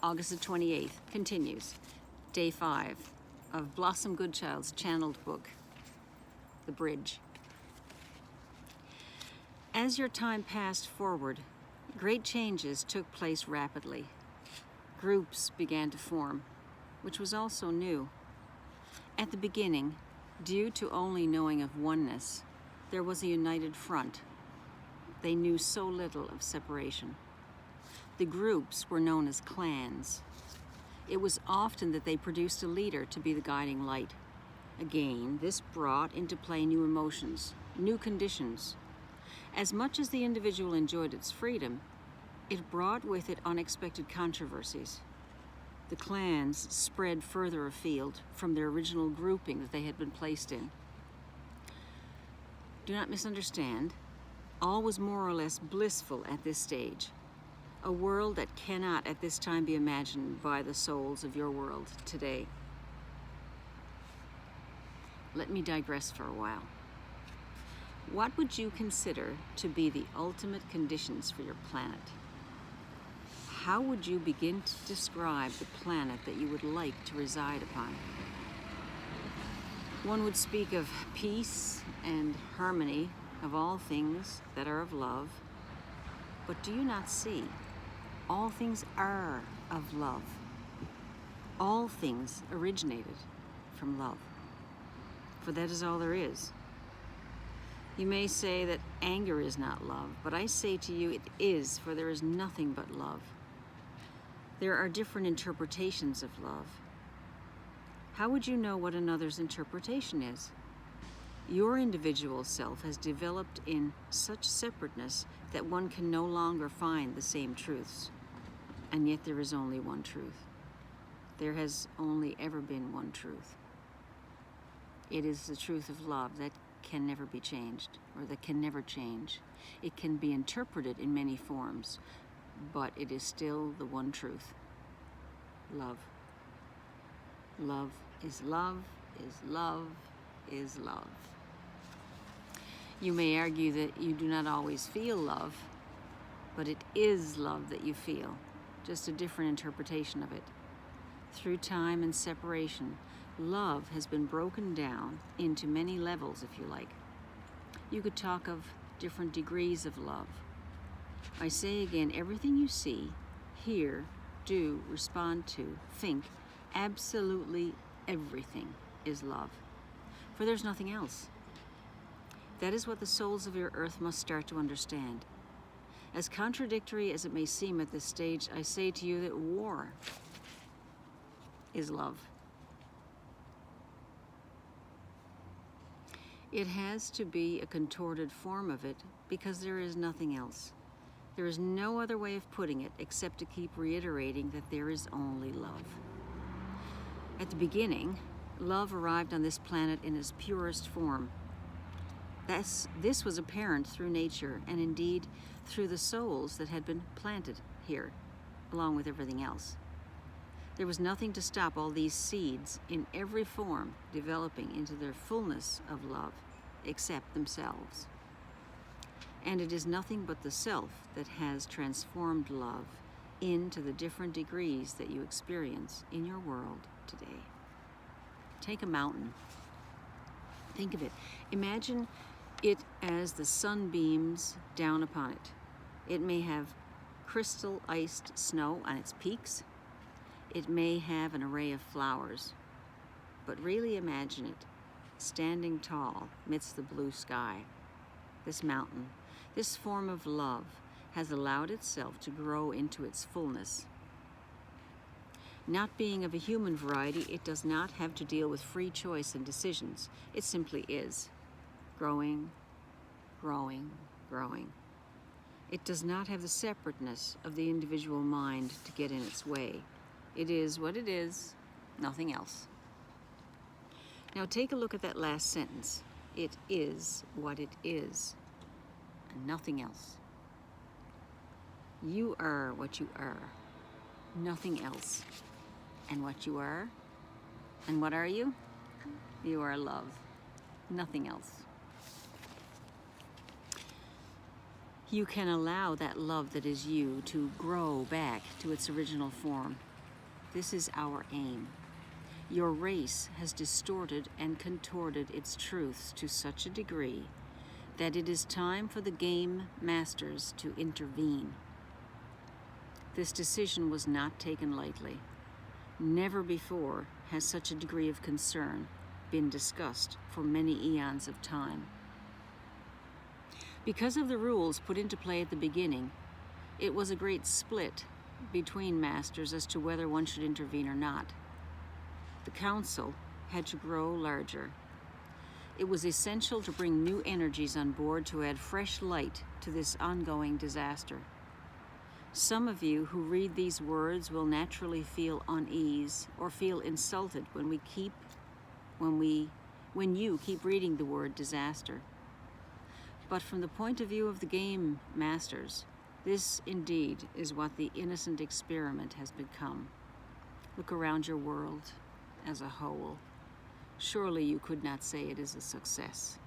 August the 28th, continues. Day 5 of Blossom Goodchild's channeled book, The Bridge. As your time passed forward, great changes took place rapidly. Groups began to form, which was also new. At the beginning, due to only knowing of oneness, there was a united front. They knew so little of separation. The groups were known as clans. It was often that they produced a leader to be the guiding light. Again, this brought into play new emotions, new conditions. As much as the individual enjoyed its freedom, it brought with it unexpected controversies. The clans spread further afield from their original grouping that they had been placed in. Do not misunderstand. All was more or less blissful at this stage. A world that cannot at this time be imagined by the souls of your world today. Let me digress for a while. What would you consider to be the ultimate conditions for your planet? How would you begin to describe the planet that you would like to reside upon? One would speak of peace and harmony of all things that are of love. But do you not see? All things are of love. All things originated from love. For that is all there is. You may say that anger is not love, but I say to you it is, for there is nothing but love. There are different interpretations of love. How would you know what another's interpretation is? Your individual self has developed in such separateness that one can no longer find the same truths. And yet there is only one truth. There has only ever been one truth. It is the truth of love that can never be changed, or that can never change. It can be interpreted in many forms, but it is still the one truth. Love. Love is love, is love, is love. You may argue that you do not always feel love, but it is love that you feel, just a different interpretation of it. Through time and separation, love has been broken down into many levels, if you like. You could talk of different degrees of love. I say again, everything you see, hear, do, respond to, think, absolutely everything is love. For there's nothing else. That is what the souls of your earth must start to understand. As contradictory as it may seem at this stage, I say to you that war is love. It has to be a contorted form of it because there is nothing else. There is no other way of putting it except to keep reiterating that there is only love. At the beginning, love arrived on this planet in its purest form. This was apparent through nature and indeed through the souls that had been planted here, along with everything else. There was nothing to stop all these seeds in every form developing into their fullness of love, except themselves. And it is nothing but the self that has transformed love into the different degrees that you experience in your world today. Take a mountain. Think of it. Imagine it as the sun beams down upon it. It may have crystal iced snow on its peaks. It may have an array of flowers. But really imagine it standing tall amidst the blue sky. This mountain, this form of love, has allowed itself to grow into its fullness. Not being of a human variety, it does not have to deal with free choice and decisions. It simply is. Growing, growing, growing. It does not have the separateness of the individual mind to get in its way. It is what it is, nothing else. Now take a look at that last sentence. It is what it is, and nothing else. You are what you are, nothing else. And what you are, and what are you? You are love, nothing else. You can allow that love that is you to grow back to its original form. This is our aim. Your race has distorted and contorted its truths to such a degree that it is time for the game masters to intervene. This decision was not taken lightly. Never before has such a degree of concern been discussed for many eons of time. Because of the rules put into play at the beginning, it was a great split between masters as to whether one should intervene or not. The council had to grow larger. It was essential to bring new energies on board to add fresh light to this ongoing disaster. Some of you who read these words will naturally feel unease or feel insulted when you keep reading the word disaster. But from the point of view of the game masters, this indeed is what the innocent experiment has become. Look around your world as a whole. Surely you could not say it is a success.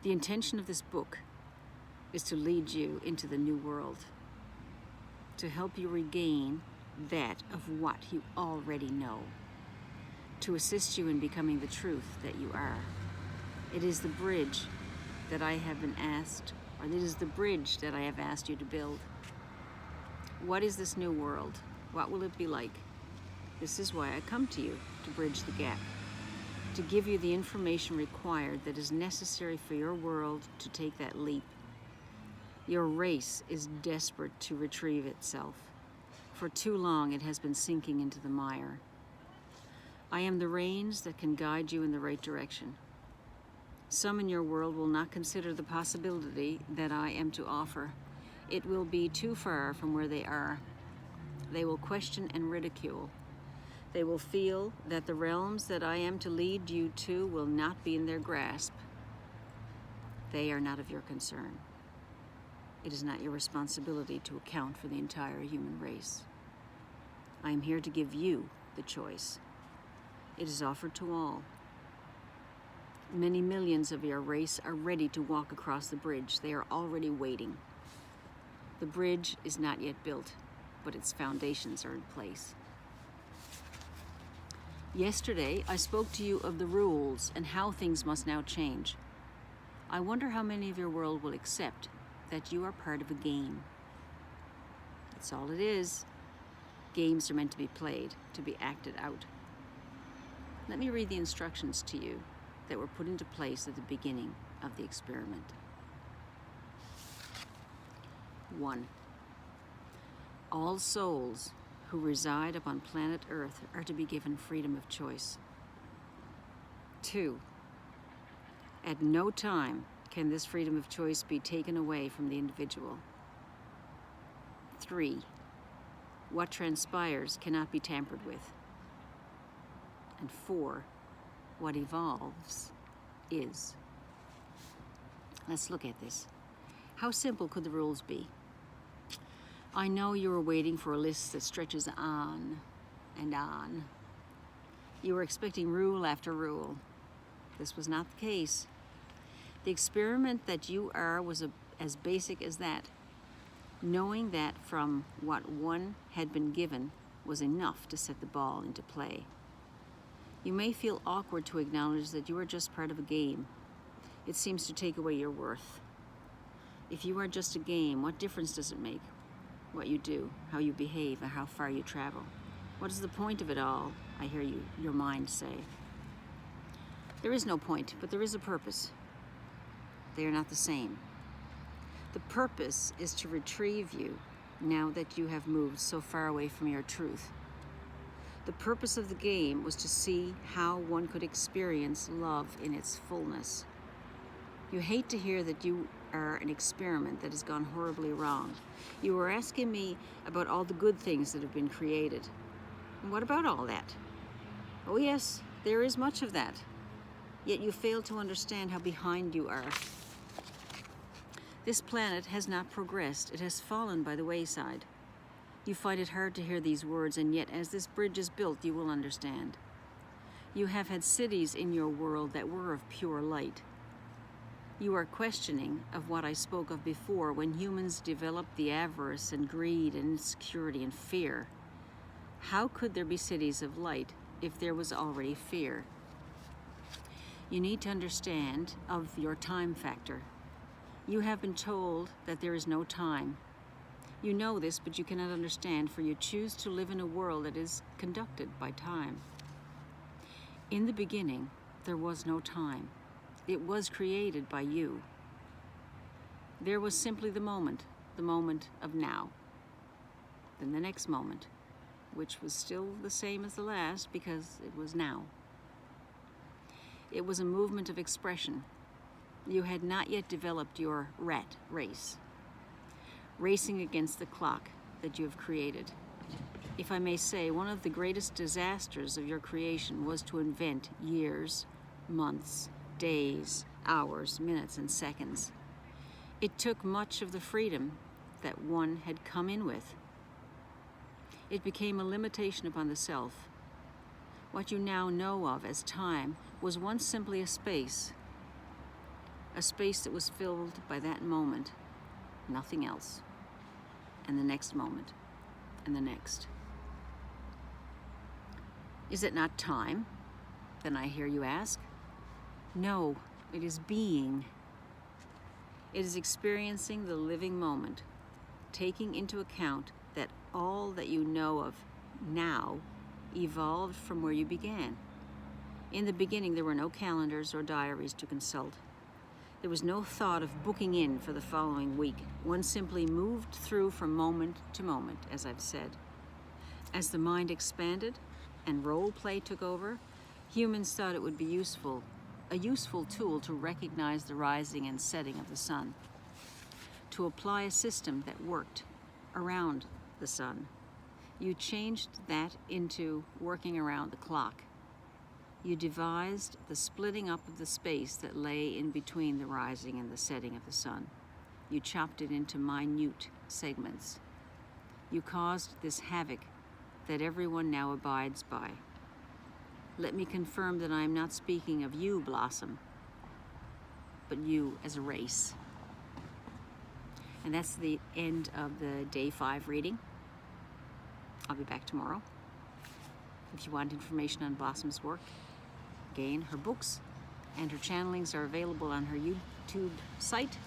The intention of this book is to lead you into the new world, to help you regain that of what you already know, to assist you in becoming the truth that you are. It is the bridge that I have been asked, or it is the bridge that I have asked you to build. What is this new world? What will it be like? This is why I come to you, to bridge the gap, to give you the information required that is necessary for your world to take that leap. Your race is desperate to retrieve itself. For too long it has been sinking into the mire. I am the reins that can guide you in the right direction. Some in your world will not consider the possibility that I am to offer. It will be too far from where they are. They will question and ridicule. They will feel that the realms that I am to lead you to will not be in their grasp. They are not of your concern. It is not your responsibility to account for the entire human race. I am here to give you the choice. It is offered to all. Many millions of your race are ready to walk across the bridge. They are already waiting. The bridge is not yet built, but its foundations are in place. Yesterday, I spoke to you of the rules and how things must now change. I wonder how many of your world will accept that you are part of a game. That's all it is. Games are meant to be played, to be acted out. Let me read the instructions to you that were put into place at the beginning of the experiment. 1. All souls who reside upon planet Earth are to be given freedom of choice. 2. At no time can this freedom of choice be taken away from the individual. 3. What transpires cannot be tampered with. And 4. What evolves is. Let's look at this. How simple could the rules be? I know you were waiting for a list that stretches on and on. You were expecting rule after rule. This was not the case. The experiment that you are was as basic as that. Knowing that from what one had been given was enough to set the ball into play. You may feel awkward to acknowledge that you are just part of a game. It seems to take away your worth. If you are just a game, what difference does it make? What you do, how you behave, and how far you travel. What is the point of it all? I hear your mind say. There is no point, but there is a purpose. They are not the same. The purpose is to retrieve you now that you have moved so far away from your truth. The purpose of the game was to see how one could experience love in its fullness. You hate to hear that you are an experiment that has gone horribly wrong. You were asking me about all the good things that have been created. And what about all that? Oh yes, there is much of that. Yet you fail to understand how behind you are. This planet has not progressed. It has fallen by the wayside. You find it hard to hear these words, and yet as this bridge is built, you will understand. You have had cities in your world that were of pure light. You are questioning of what I spoke of before when humans developed the avarice and greed and insecurity and fear. How could there be cities of light if there was already fear? You need to understand of your time factor. You have been told that there is no time. You know this, but you cannot understand, for you choose to live in a world that is conducted by time. In the beginning, there was no time. It was created by you. There was simply the moment of now. Then the next moment, which was still the same as the last because it was now. It was a movement of expression. You had not yet developed your rat race, racing against the clock that you have created. If I may say, one of the greatest disasters of your creation was to invent years, months, days, hours, minutes, and seconds. It took much of the freedom that one had come in with. It became a limitation upon the self. What you now know of as time was once simply a space that was filled by that moment, nothing else, and the next moment, and the next. Is it not time? Then I hear you ask. No, it is being. It is experiencing the living moment, taking into account that all that you know of now evolved from where you began. In the beginning, there were no calendars or diaries to consult. There was no thought of booking in for the following week. One simply moved through from moment to moment, as I've said. As the mind expanded and role play took over, humans thought it would be a useful tool to recognize the rising and setting of the sun, to apply a system that worked around the sun. You changed that into working around the clock. You devised the splitting up of the space that lay in between the rising and the setting of the sun. You chopped it into minute segments. You caused this havoc that everyone now abides by. Let me confirm that I am not speaking of you, Blossom, but you as a race. And that's the end of the day 5 reading. I'll be back tomorrow. If you want information on Blossom's work, again, her books and her channelings are available on her YouTube site.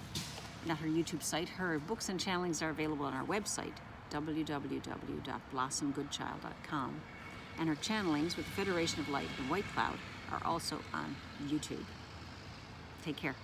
Not her YouTube site, her books and channelings are available on our website, www.blossomgoodchild.com. And her channelings with the Federation of Light and White Cloud are also on YouTube. Take care.